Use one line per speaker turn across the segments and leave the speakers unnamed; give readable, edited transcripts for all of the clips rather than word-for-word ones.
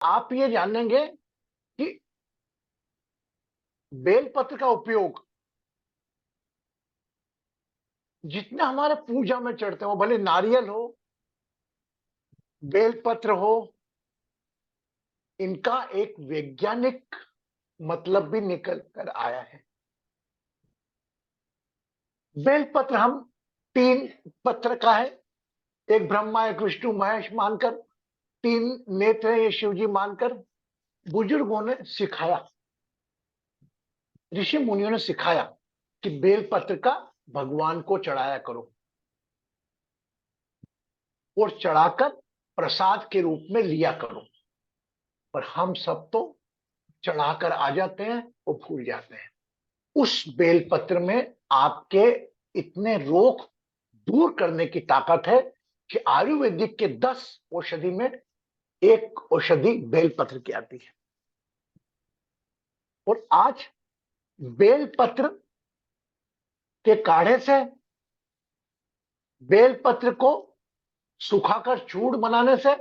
आप ये जानेंगे कि बेलपत्र का उपयोग जितने हमारे पूजा में चढ़ते हो, भले नारियल हो, बेलपत्र हो, इनका एक वैज्ञानिक मतलब भी निकल कर आया है। बेलपत्र हम तीन पत्र का है, एक ब्रह्मा, एक विष्णु, महेश मानकर, तीन नेत्र है ये शिव जी मानकर बुजुर्गों ने सिखाया, ऋषि मुनियों ने सिखाया कि बेलपत्र का भगवान को चढ़ाया करो और चढ़ाकर प्रसाद के रूप में लिया करो। पर हम सब तो चढ़ाकर आ जाते हैं और भूल जाते हैं। उस बेलपत्र में आपके इतने रोग दूर करने की ताकत है कि आयुर्वेदिक के 10 औषधि में एक औषधि बेलपत्र की आती है। और आज बेलपत्र के काढ़े से, बेलपत्र को सुखाकर चूर्ण बनाने से,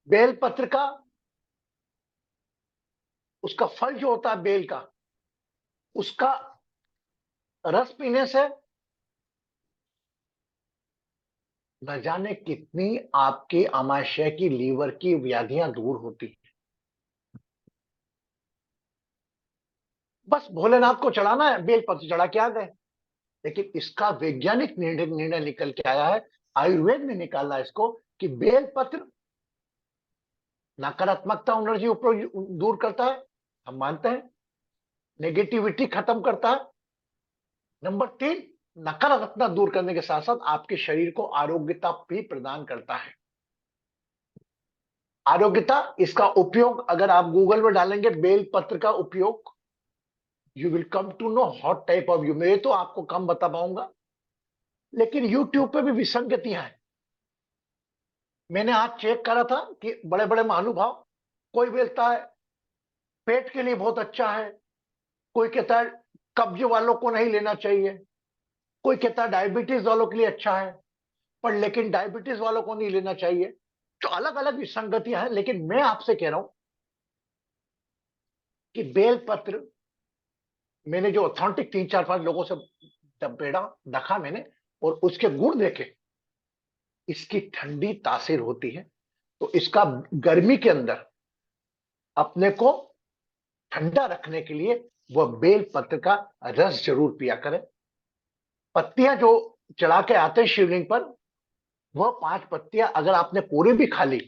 बेलपत्र का उसका फल जो होता है बेल का, उसका रस पीने से न जाने कितनी आपकी आमाशय की, लीवर की व्याधियां दूर होती है। बस भोलेनाथ को चढ़ाना है, बेलपत्र चढ़ा के आ गए। लेकिन इसका वैज्ञानिक निर्णय निकल के आया है, आयुर्वेद ने निकाला इसको, कि बेलपत्र नकारात्मकता एनर्जी दूर करता है, हम मानते हैं। नेगेटिविटी खत्म करता है। नंबर 3, नकारात्मकता दूर करने के साथ साथ आपके शरीर को आरोग्यता भी प्रदान करता है। आरोग्यता, इसका उपयोग अगर आप गूगल में डालेंगे बेलपत्र का उपयोग, you will come to know hot type of you. मैं तो आपको कम बता पाऊंगा, लेकिन यूट्यूब पे भी विसंगतियां हैं। मैंने आज चेक करा था कि बड़े बड़े महानुभाव, कोई बोलता है पेट के लिए बहुत अच्छा है, कोई कहता है कब्ज वालों को नहीं लेना चाहिए, कोई कहता है डायबिटीज वालों के लिए अच्छा है, पर लेकिन डायबिटीज वालों को नहीं लेना चाहिए। तो अलग अलग विसंगतियां हैं। लेकिन मैं आपसे कह रहा हूं कि बेलपत्र, मैंने जो ऑथेंटिक 3 4 5 लोगों से बेड़ा देखा मैंने, और उसके गुण देखे, इसकी ठंडी तासीर होती है। तो इसका गर्मी के अंदर अपने को ठंडा रखने के लिए वह बेल पत्र का रस जरूर पिया करें। पत्तियां जो चढ़ा के आते हैं शिवलिंग पर, वह 5 पत्तियां अगर आपने पूरी भी खा ली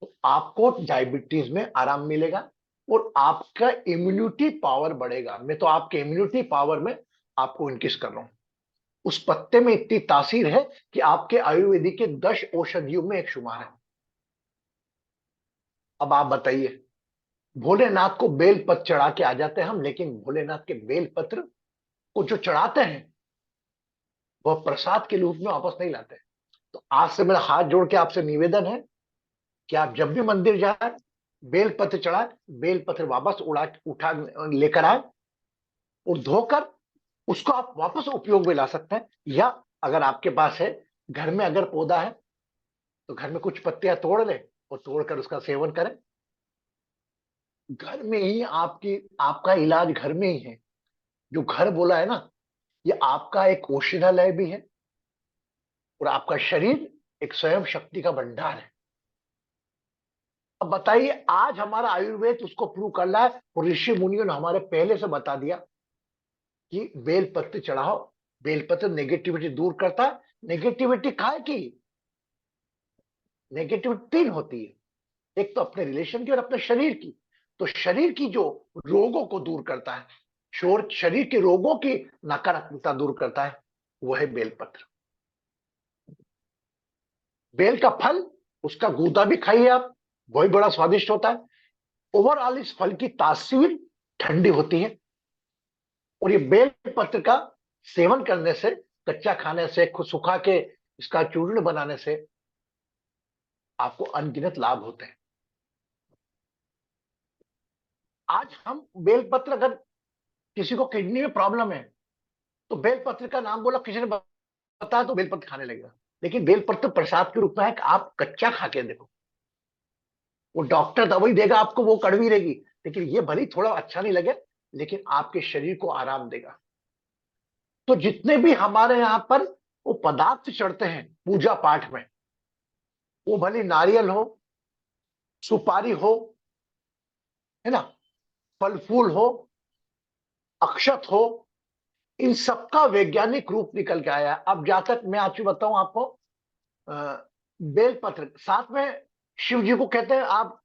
तो आपको डायबिटीज में आराम मिलेगा और आपका इम्यूनिटी पावर बढ़ेगा। मैं तो आपके इम्यूनिटी पावर में आपको इंक्रीज कर रहा हूं। उस पत्ते में इतनी तासीर है कि आपके आयुर्वेदिक के 10 औषधियों में एक शुमार है। अब आप बताइए, भोलेनाथ को बेल पत्र चढ़ा के आ जाते हैं हम, लेकिन भोलेनाथ के बेल पत्र को जो चढ़ाते हैं वह प्रसाद के रूप में वापस नहीं लाते। तो आज से मेरा हाथ जोड़ के आपसे निवेदन है कि आप जब भी मंदिर जाए, बेल पत्र चढ़ाए, बेल पत्र वापस उठा लेकर आए और धोकर उसको आप वापस उपयोग में ला सकते हैं। या अगर आपके पास है, घर में अगर पौधा है, तो घर में कुछ पत्तियां तोड़ ले और तोड़कर उसका सेवन करें। घर में ही आपका इलाज घर में ही है। जो घर बोला है ना, ये आपका एक औषधालय भी है और आपका शरीर एक स्वयं शक्ति का भंडार है। अब बताइए, आज हमारा आयुर्वेद उसको प्रूव कर रहा है और ऋषि मुनियों ने हमारे पहले से बता दिया कि बेलपत्र चढ़ाओ, बेलपत्र नेगेटिविटी दूर करता है। नेगेटिविटी काहे की? नेगेटिविटी 3 होती है, एक तो अपने रिलेशन की और अपने शरीर की। तो शरीर की जो रोगों को दूर करता है, शरीर के रोगों की नकारात्मकता दूर करता है, वह है बेलपत्र। बेल का फल, उसका गूदा भी खाइए आप, वही बड़ा स्वादिष्ट होता है। ओवरऑल इस फल की तासीर ठंडी होती है। और ये बेल पत्र का सेवन करने से, कच्चा खाने से, खुद सुखा के इसका चूर्ण बनाने से आपको अनगिनत लाभ होते हैं। आज हम बेलपत्र, अगर किसी को किडनी में प्रॉब्लम है तो बेलपत्र का नाम बोला, किसी ने बताया तो बेलपत्र खाने लगेगा। लेकिन बेलपत्र प्रसाद के रूप में है कि आप कच्चा खा के देखो, वो डॉक्टर दवाई देगा आपको, वो कड़वी रहेगी, लेकिन ये भले ही थोड़ा अच्छा नहीं लगे, लेकिन आपके शरीर को आराम देगा। तो जितने भी हमारे यहाँ पर वो पदार्थ चढ़ते हैं पूजा पाठ में, वो भले नारियल हो, सुपारी हो, है ना, फल फूल हो, अक्षत हो, इन सबका वैज्ञानिक रूप निकल के आया है। अब जहां तक मैं आपसे बताऊं आपको, बेलपत्र साथ में शिव जी को कहते हैं आप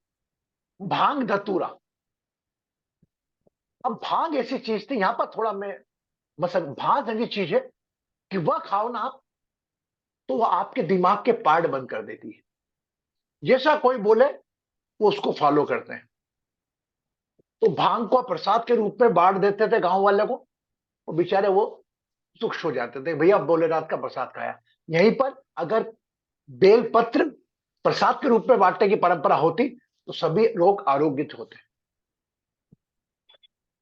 भांग धतूरा। अब भांग ऐसी चीज थी, यहां पर थोड़ा मैं मसल, भांग ऐसी चीज है कि वह खाओ ना आप, तो वह आपके दिमाग के पार्ट बंद कर देती है। जैसा कोई बोले वो उसको फॉलो करते हैं। तो भांग को प्रसाद के रूप में बांट देते थे गांव वाले को, वो बेचारे वो सुख हो जाते थे, भैया भोलेनाथ का प्रसाद खाया। यहीं पर अगर बेलपत्र प्रसाद के रूप में बांटने की परंपरा होती, तो सभी लोग आरोग्यत होते।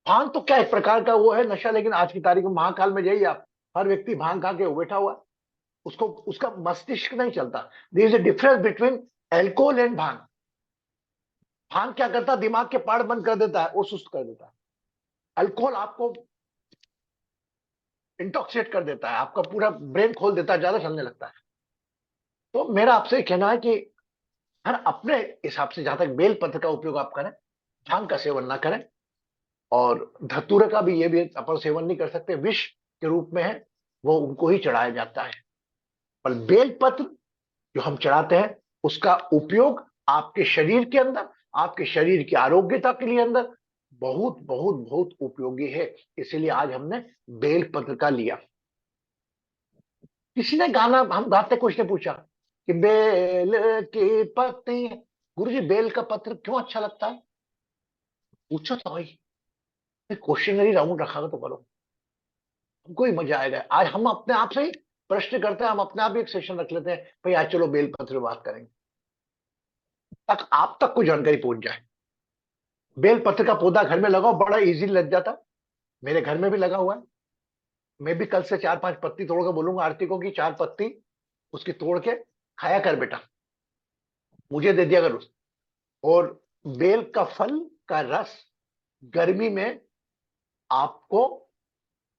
भांग तो क्या एक प्रकार का वो है नशा, लेकिन आज की तारीख में महाकाल में जाइए आप, हर व्यक्ति भांग खा के बैठा हुआ है, उसको उसका मस्तिष्क नहीं चलता। There is a difference between alcohol and bhang. भांग क्या करता है, दिमाग के पार्ट बंद कर देता है और सुस्त कर देता है। अल्कोहल आपको इंटॉक्सिकेट कर देता है, आपका पूरा ब्रेन खोल देता है, ज्यादा चलने लगता है। तो मेरा आपसे कहना है कि हर अपने हिसाब से जहां तक बेल पत्र का उपयोग आप करें, भांग का सेवन ना करें। और धतूरे का भी ये भी अपन सेवन नहीं कर सकते, विष के रूप में है, वो उनको ही चढ़ाया जाता है। पर बेल पत्र जो हम चढ़ाते हैं, उसका उपयोग आपके शरीर के अंदर, आपके शरीर की आरोग्यता के लिए अंदर बहुत बहुत बहुत उपयोगी है। इसीलिए आज हमने बेल पत्र का लिया। किसी ने गाना हम गाते, कुछ ने पूछा कि बेल की पत्ती, गुरु जी बेल का पत्र क्यों अच्छा लगता है? पूछो तो भाई, क्वेश्चनरी राउंड रखा तो करो, हमको ही मजा आएगा। आज हम अपने आप से ही प्रश्न करते हैं, हम अपने आप ही एक सेशन रख लेते हैं, भाई आज चलो बेल पत्र बात करेंगे, तक आप तक को जानकारी पहुंच जाए। बेल पत्र का पौधा घर में लगाओ, बड़ा इजी लग जाता। मेरे घर में भी लगा हुआ है। मैं भी कल से 4-5 पत्ती तोड़ के बोलूंगा आरती को कि 4 पत्ती उसकी तोड़ के खाया कर बेटा, मुझे दे दिया कर उस। और बेल का फल का रस गर्मी में आपको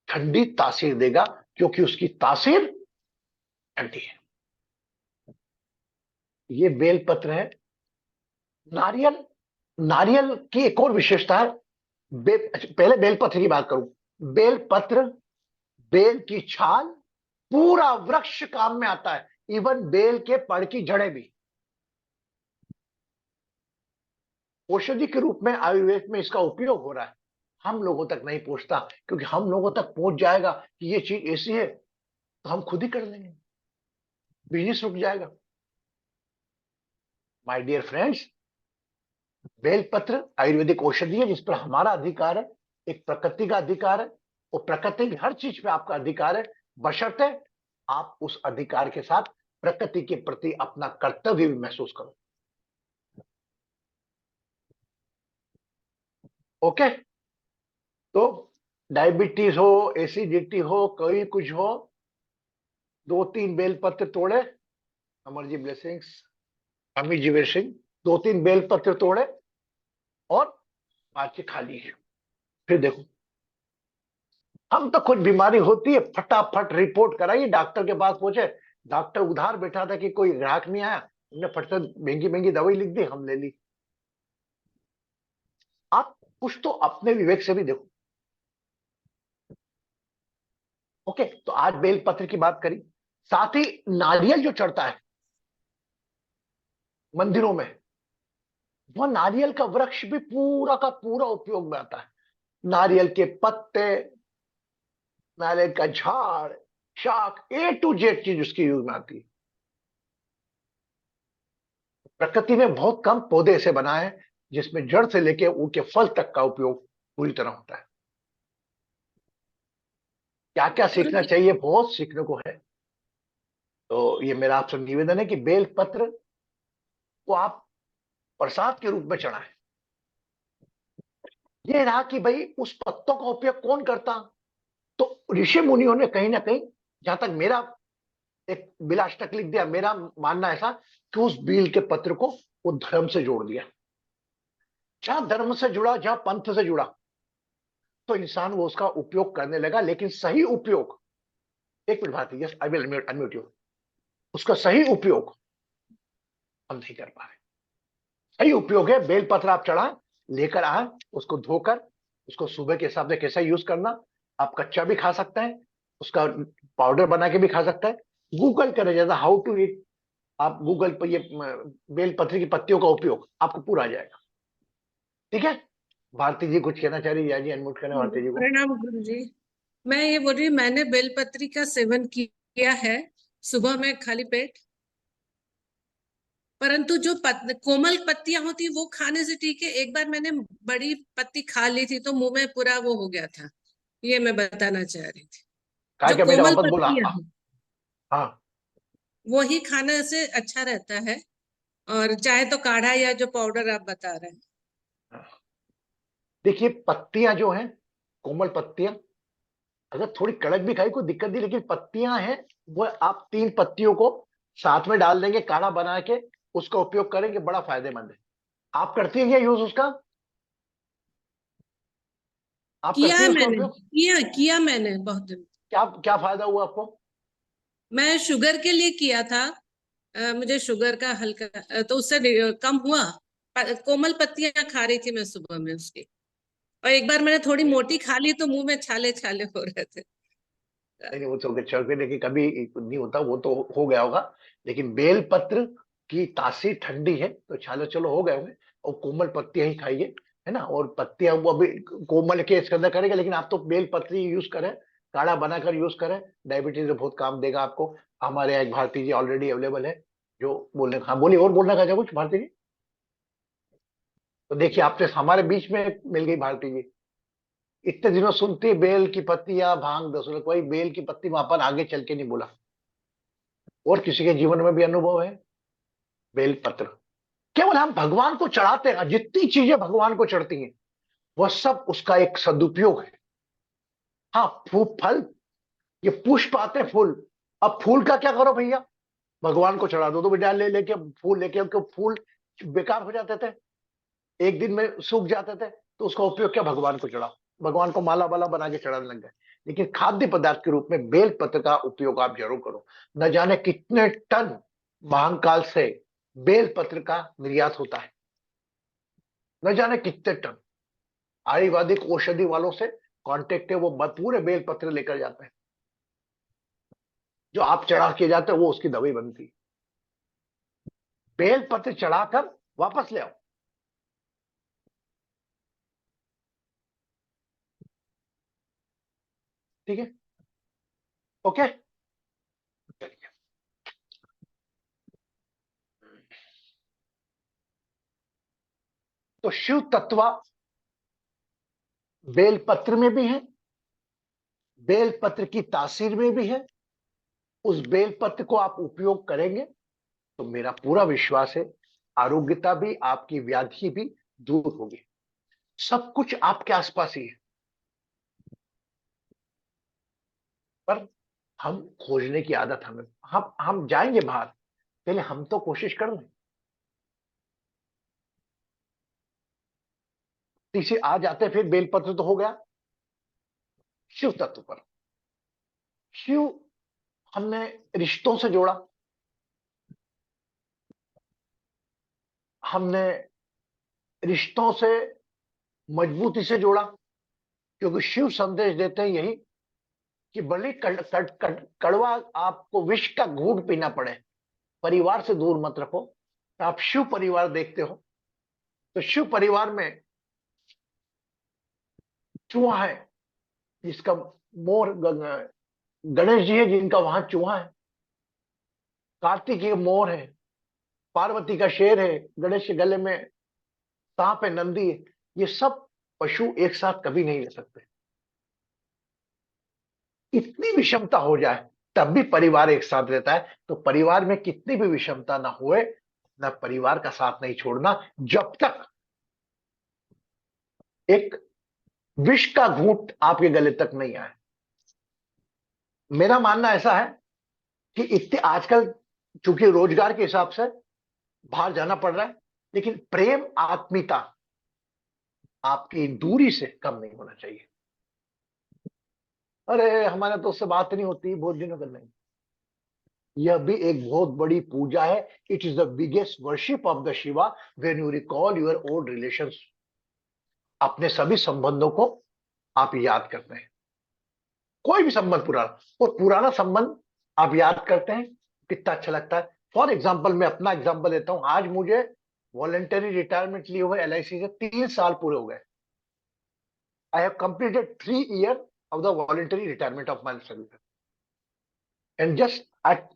ठंडी तासीर देगा, क्योंकि उसकी तासीर ठंडी है। ये बेल पत्र है। नारियल, नारियल की एक और विशेषता है। पहले बेलपत्र की बात करूं। बेलपत्र, बेल की छाल, पूरा वृक्ष काम में आता है, इवन बेल के पड़ की जड़ें भी औषधि के रूप में आयुर्वेद में इसका उपयोग हो रहा है। हम लोगों तक नहीं पहुंचता, क्योंकि हम लोगों तक पहुंच जाएगा कि ये चीज ऐसी है, तो हम खुद ही कर लेंगे, बिजनेस रुक जाएगा। माय डियर फ्रेंड्स, बेलपत्र आयुर्वेदिक औषधि है जिस पर हमारा अधिकार है, एक प्रकृति का अधिकार है, और प्रकृति की हर चीज पे आपका अधिकार है, बशर्ते आप उस अधिकार के साथ प्रकृति के प्रति अपना कर्तव्य भी महसूस करो। ओके? तो डायबिटीज हो, एसिडिटी हो, कोई कुछ हो, 2-3 बेलपत्र तोड़े, अमर जी ब्लेसिंग्स, अमी जी सिंह, 2-3 बेलपत्र तोड़े और आज खा लीजिए, फिर देखो। हम तो कुछ बीमारी होती है फटाफट रिपोर्ट कराइए, डॉक्टर के पास पहुंचे, डॉक्टर उधार बैठा था कि कोई ग्राहक नहीं आया, हमने फट से महंगी महंगी दवाई लिख दी, हम ले ली। आप कुछ तो अपने विवेक से भी देखो। ओके, तो आज बेलपत्र की बात करी, साथ ही नारियल जो चढ़ता है मंदिरों में, वह नारियल का वृक्ष भी पूरा का पूरा उपयोग में आता है। नारियल के पत्ते, नारियल का झाड़, शाख, A to Z चीज उसकी यूज में आती है। प्रकृति ने बहुत कम पौधे ऐसे बनाए हैं जिसमें जड़ से लेके उनके फल तक का उपयोग पूरी तरह होता है। क्या क्या
गुरु
सीखना
जी।
चाहिए, बहुत सीखने को है। तो ये मेरा आपसे निवेदन है कि बेल पत्र को आप प्रसाद के रूप में चढ़ाएं। ये रहा कि भाई उस पत्तों का उपयोग कौन करता, तो ऋषि मुनियों ने कहीं ना कहीं, जहां तक मेरा एक बिलाष्टक लिख दिया, मेरा मानना ऐसा कि उस बील के पत्र को वो धर्म से जोड़ दिया। जहां धर्म से जुड़ा, जहां पंथ से जुड़ा, तो इंसान वो उसका उपयोग करने लगा। लेकिन सही उपयोग, एक minute Bharati, yes I will unmute you, उसका सही उपयोग हम नहीं कर पा रहे। सही उपयोग है बेलपत्र आप चढ़ा लेकर आए, उसको धोकर, उसको सुबह के हिसाब से कैसा यूज करना। आप कच्चा भी खा सकते हैं, उसका पाउडर बना के भी खा सकते हैं। गूगल करें जैसा हाउ टू ईट, आप गूगल पर ये बेलपत्र की पत्तियों का उपयोग आपको पूरा आ जाएगा। ठीक है, भारती जी कुछ कहना चाह रही है जी, अनम्यूट करें भारती जी को।
प्रणाम गुरु जी। मैं ये बोल रही हूँ, मैंने बेलपत्री का सेवन किया है सुबह में खाली पेट। परंतु जो कोमल पत्तियां होती वो खाने से ठीक है। एक बार मैंने बड़ी पत्ती खा ली थी तो मुंह में पूरा वो हो गया था। ये मैं बताना चाह रही थी।
कहा
जो
क्या बेटा,
कोमल
वापस बोला।
पत्तियां हैं
हाँ।
वही खाने से अच्छा रहता है। और चाहे तो काढ़ा या जो पाउडर आप बता रहे हैं।
देखिए पत्तियां जो हैं, कोमल पत्तियां, अगर थोड़ी कड़क भी खाई कोई दिक्कत नहीं, लेकिन पत्तियां हैं, वो आप 3 पत्तियों को साथ में डाल देंगे काढ़ा बना के, उसका उपयोग करेंगे, बड़ा फायदेमंद है। आप करती है क्या यूज उसका? आप
किया
करती
है
है उसका
मैंने,
उपयोग?
किया मैंने बहुत दिन।
क्या क्या फायदा हुआ आपको?
मैं शुगर के लिए किया था। मुझे शुगर का हल्का तो उससे कम हुआ। कोमल पत्तियां खा रही थी मैं सुबह में उसकी। और एक बार मैंने थोड़ी मोटी खा ली तो मुंह में छाले छाले हो रहे थे।
नहीं नहीं, वो तो चढ़ देखिए कभी नहीं होता, वो तो हो गया होगा। लेकिन बेलपत्र की तासीर ठंडी है, तो छाले चलो हो गए होंगे। और कोमल पत्तियां ही खाइए, है ना। और पत्तियां वो अभी कोमल के इसके अंदर करेंगे, लेकिन आप तो बेलपत्र ही यूज करें, काढ़ा बनाकर यूज करें। डायबिटीज में बहुत काम देगा आपको। हमारे यहाँ एक भारती जी ऑलरेडी अवेलेबल है, जो बोलने, हाँ बोलिए, और बोलना चाहते कुछ भारती जी? तो देखिए आपसे हमारे बीच में मिल गई भारती जी। इतने दिनों सुनती बेल की पत्तियां भांग दसो, कोई बेल की पत्ती वहां पर आगे चल के नहीं बोला। और किसी के जीवन में भी अनुभव है बेल पत्र? केवल हम भगवान को चढ़ाते हैं, जितनी चीजें भगवान को चढ़ती हैं वह सब उसका एक सदुपयोग है। हाँ, फल, ये पुष्प आते हैं, फूल। अब फूल का क्या करो भैया, भगवान को चढ़ा दो तो बेटा ले लेके फूल लेके, उनके फूल बेकार हो जाते थे, एक दिन में सूख जाते थे, तो उसका उपयोग क्या, भगवान को चढ़ाओ। भगवान को माला वाला बना के चढ़ाने लग गए। लेकिन खाद्य पदार्थ के रूप में बेल पत्र का उपयोग आप जरूर करो। न जाने कितने टन महाकाल से बेल पत्र का निर्यात होता है, न जाने कितने टन। आयुर्वेदिक औषधि वालों से कांटेक्ट है, वो पूरे बेल पत्र लेकर जाते हैं, जो आप चढ़ा के जाते हो वो उसकी दवाई बनती है। बेल पत्र चढ़ाकर वापस ले आओ। ठीक है, ओके। तो शिव तत्व बेलपत्र में भी है, बेलपत्र की तासीर में भी है। उस बेलपत्र को आप उपयोग करेंगे तो मेरा पूरा विश्वास है आरोग्यता भी, आपकी व्याधि भी दूर होगी। सब कुछ आपके आसपास ही है, पर हम खोजने की आदत हमें, हम जाएंगे बाहर, पहले हम तो कोशिश कर लें। तीसरी आ जाते हैं, फिर बेलपत्र तो हो गया। शिव तत्व पर, शिव हमने रिश्तों से जोड़ा, हमने रिश्तों से मजबूती से जोड़ा, क्योंकि शिव संदेश देते हैं यही कि भले कड़वा आपको विष का घूंट पीना पड़े, परिवार से दूर मत रखो। आप शिव परिवार देखते हो, तो शिव परिवार में चूहा है जिसका मोर, गणेश जी है जिनका वहां चूहा है, कार्तिकेय मोर है, पार्वती का शेर है, गणेश के गले में सांप है, नंदी है। ये सब पशु एक साथ कभी नहीं रह सकते। इतनी विषमता हो जाए तब भी परिवार एक साथ रहता है। तो परिवार में कितनी भी विषमता ना हुए, ना परिवार का साथ नहीं छोड़ना, जब तक एक विष का घूंट आपके गले तक नहीं आए। मेरा मानना ऐसा है कि इतने आजकल चूंकि रोजगार के हिसाब से बाहर जाना पड़ रहा है, लेकिन प्रेम, आत्मीयता, आपकी दूरी से कम नहीं होना चाहिए। अरे हमारे तो उससे बात नहीं होती बहुत दिनों का, नहीं। यह भी एक बहुत बड़ी पूजा है। It is the biggest worship of the Shiva when you recall your old relations. अपने सभी संबंधों को आप याद करते हैं, कोई भी संबंध पुराना, और पुराना संबंध आप याद करते हैं, कितना अच्छा लगता है। फॉर एग्जाम्पल, मैं अपना एग्जाम्पल देता हूं। आज मुझे वॉलेंटरी रिटायरमेंट लिए हुए एलआईसी से 3 साल पूरे हो गए। I have completed 3 year of the voluntary retirement of my service. And just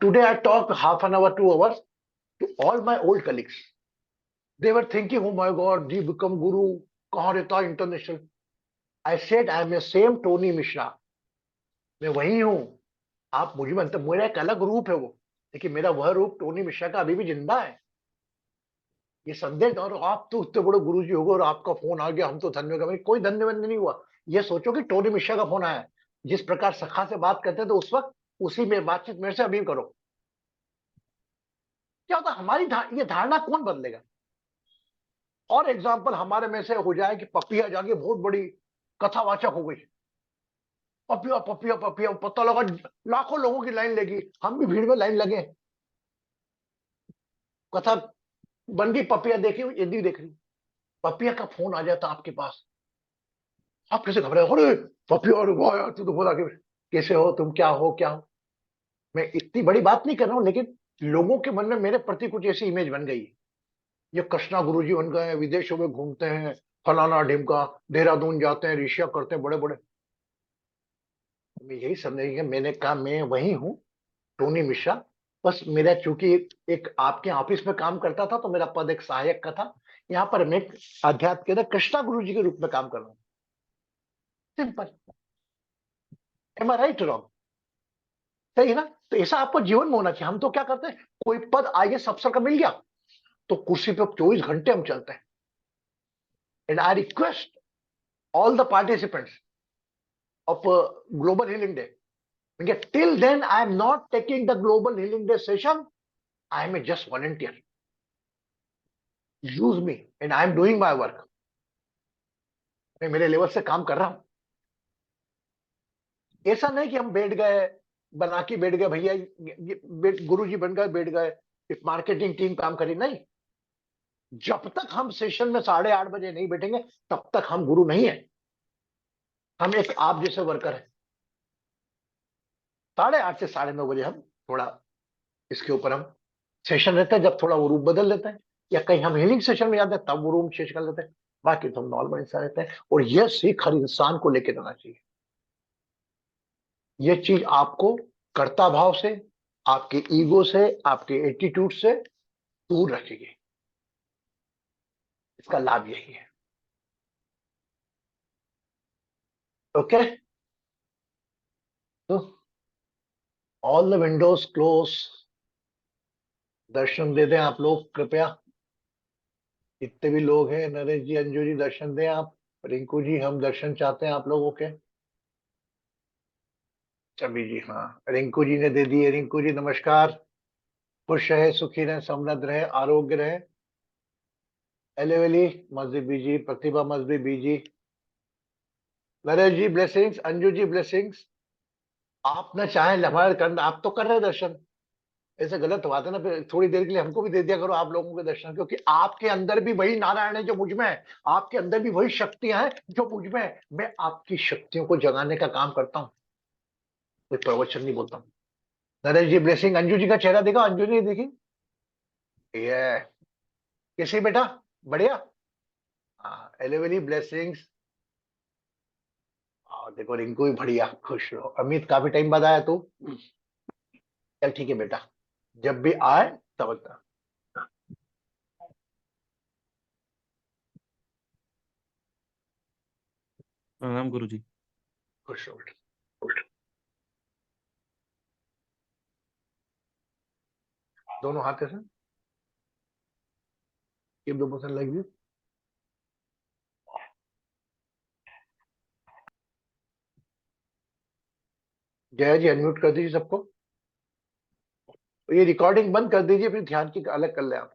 today I talk half an hour 2 hours to all my old colleagues. They were thinking, oh my God, जी become guru, कहाँ रहता international? I said, I am a same Tony Mishra. मैं वही हूँ। आप मुझे मतलब मेरा एक अलग रूप है वो, लेकिन मेरा वह रूप टोनी मिश्रा का अभी भी जिंदा है। ये संदेश, और आप तो उतने बड़े गुरु जी हो गए और आपका फोन आ गया, हम तो धन्य हो गए। कोई धन्य वन्य नहीं हुआ। ये सोचो कि टोनी मिश्रा का फोन आया है। जिस प्रकार सखा से बात करते थे उस वक्त, उसी में बातचीत मेरे से अभी करो। क्या होता हमारी ये धारणा कौन बदलेगा? और एग्जाम्पल हमारे में से हो जाए कि पपिया जाके बहुत बड़ी कथावाचक हो गई। पपिया पपिया पपिया, पता लगा लाखों लोगों की लाइन लगी, हम भी भीड़ में लाइन लगे। कथा बन गई, पपिया देखी, यदि देख रही, पपिया का फोन आ जाता आपके पास, आप कैसे घबराए? अरे पपिया, अरे वाह यार, तू तो बोला कि कैसे हो तुम, क्या हो क्या हो। मैं इतनी बड़ी बात नहीं कर रहा हूँ, लेकिन लोगों के मन में मेरे प्रति कुछ ऐसी इमेज बन गई है। ये कृष्णा गुरुजी बन गए, विदेशों में घूमते हैं, फलाना ढिमका, देहरादून जाते हैं, ऋषिया करते हैं बड़े बड़े। मैं यही समझेंगे, मैंने कहा मैं वही हूँ, टोनी मिश्रा। बस मेरा चूंकि एक आपके ऑफिस में काम करता था तो मेरा पद एक सहायक का था। यहाँ पर मैं एक अध्यात्म के अंदर कृष्णा गुरु जी के रूप में काम कर रहा हूँ। सिंपल। एम आई राइट रॉन्ग? सही है ना? तो ऐसा आपको जीवन में होना चाहिए। हम तो क्या करते हैं, कोई पद आईएएस अफसर का मिल गया तो कुर्सी पे 24 घंटे हम चलते हैं। And I request all the participants of global healing day, till then I am not taking the global healing day session. I am a just volunteer. Use me and I am doing my work. मैं मेरे level से काम कर रहा हूं। ऐसा नहीं कि हम बैठ गए, बना के बैठ गए, भैया गुरु जी बन गए, बैठ गए, मार्केटिंग टीम काम करी, नहीं। जब तक हम सेशन में 8:30 बजे नहीं बैठेंगे तब तक हम गुरु नहीं है। हम एक आप जैसे वर्कर है। 8:30 से 9:30 बजे हम थोड़ा इसके ऊपर हम सेशन रहता है, जब थोड़ा वो रूप बदल लेते हैं, या कहीं हम हीलिंग सेशन में जाते हैं तब वो रूम चेंज कर लेते हैं। बाकी तो हम नॉर्मल इंसान रहते हैं। और यह सीख हर इंसान को लेकर रहना चाहिए। यह चीज आपको कर्ता भाव से, आपके ईगो से, आपके एटीट्यूड से दूर रखेगी। इसका लाभ यही है। ओके, तो ऑल द विंडोज क्लोज। दर्शन दे दें आप लोग कृपया, जितने भी लोग हैं। नरेश जी, अंजू जी, दर्शन दें आप। रिंकू जी, हम दर्शन चाहते हैं आप लोगों के। चबी जी, हाँ, रिंकू जी ने दे दिए। रिंकू जी नमस्कार। खुश रहे, सुखी रहे, समृद्ध रहे, आरोग्य रहे। एलेवली मस्जिद बीजी, प्रतिभा मस्जिद बीजी, नरेश जी ब्लेसिंग्स, अंजू जी ब्लेसिंग्स। आप ना चाहें हमारे कर, आप तो कर रहे हैं दर्शन। ऐसे गलत बात है ना, फिर थोड़ी देर के लिए हमको भी दे दिया करो आप लोगों के दर्शन, क्योंकि आपके अंदर भी वही नारायण है जो मुझ में है। आपके अंदर भी वही शक्तियां हैं जो मुझ में है। मैं आपकी शक्तियों को जगाने का काम करता हूँ, कोई प्रवचन नहीं बोलता हूँ। नरेश जी ब्लेसिंग। अंजू जी का चेहरा देखा? अंजू जी देखी? ये कैसी बेटा? बढ़िया। हाँ, एलेवली ब्लेसिंग्स। और देखो रिंकू भी बढ़िया, खुश रहो। अमित, काफी टाइम बाद आया तू। चल ठीक है बेटा, जब भी आए तब बता।
प्रणाम गुरुजी।
खुश रहो बेटा। दोनों हाथ से keep the motion like this. Jaya ji unmute कर दीजिए सबको। ये रिकॉर्डिंग बंद कर दीजिए, फिर ध्यान की अलग कर ले आप।